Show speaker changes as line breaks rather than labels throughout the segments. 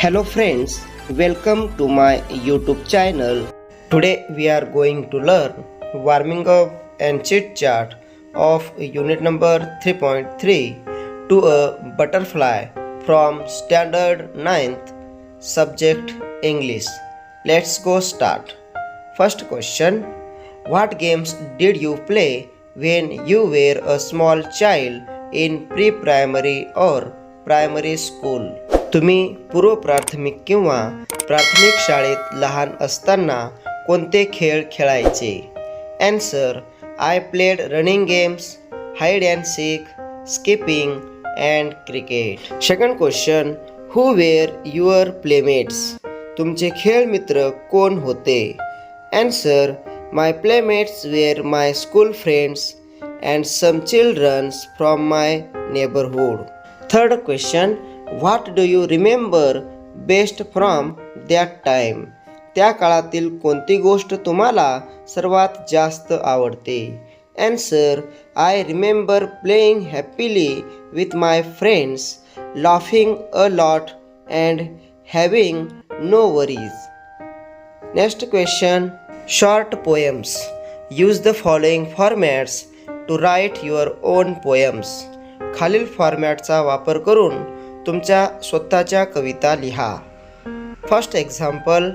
Hello friends, welcome to my YouTube channel. Today we are going to learn warming up and chit chat of unit number 3.3 to a butterfly from standard 9th subject English. Let's go start. First question, what games did you play when you were a small child in pre-primary or primary school? तुम्ही पूर्व प्राथमिक किंवा प्राथमिक शाळेत लहान असताना कोणते खेळ खेळायचे? Answer, I played running games, hide and seek, skipping and cricket. Second question, who were your playmates? तुमचे खेळ मित्र कोण होते? Answer, my playmates were my school friends and some children from my neighborhood. Third question, what do you remember best from that time? त्या काळातील कोणती गोष्ट तुम्हाला सर्वात जास्त आवडते? Answer, I remember playing happily with my friends, laughing a lot and having no worries. Next question, short poems. Use the following formats to write your own poems. खालील फॉर्मॅटचा वापर करून तुमच्या स्वतःच्या कविता लिहा. First example,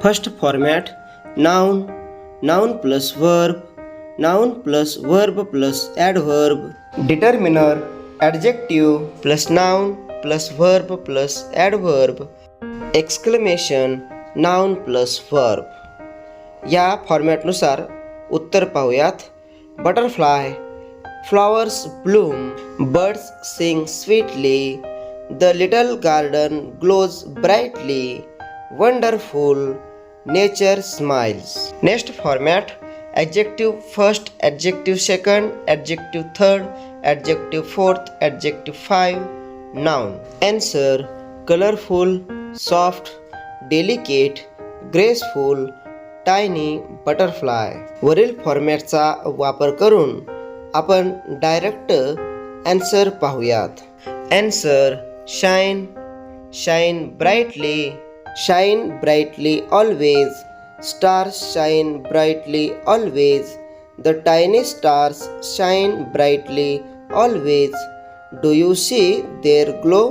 first format, noun, noun plus verb, noun plus verb plus adverb, determiner, adjective plus noun plus verb plus adverb, exclamation, noun plus verb. या फॉर्मॅटनुसार उत्तर पाहूयात. Butterfly, flowers bloom, birds sing sweetly, the little garden glows brightly, wonderful, nature smiles. Next format, adjective first, adjective second, adjective third, adjective fourth, adjective five, noun. Answer, colorful, soft, delicate, graceful, tiny butterfly. वरील फॉर्मॅटचा वापर करून आपण direct answer पाहूयात. Answer, shine, shine brightly, shine brightly always, stars shine brightly always, the tiny stars shine brightly always, do you see their glow?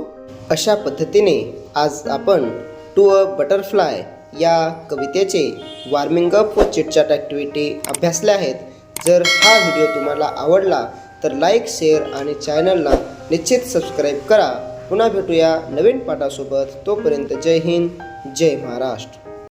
अशा पद्धतीने आज आपण to a butterfly या कवितेचे वॉर्मिंग अप व चिटचॅट ॲक्टिव्हिटी अभ्यासल्या आहेत. जर हा व्हिडिओ तुम्हाला आवडला तर लाईक, शेअर आणि चॅनलला निश्चित सबस्क्राईब करा. पुन्हा भेटूया नवीन पाठासोबत. तोपर्यंत जय हिंद, जय महाराष्ट्र.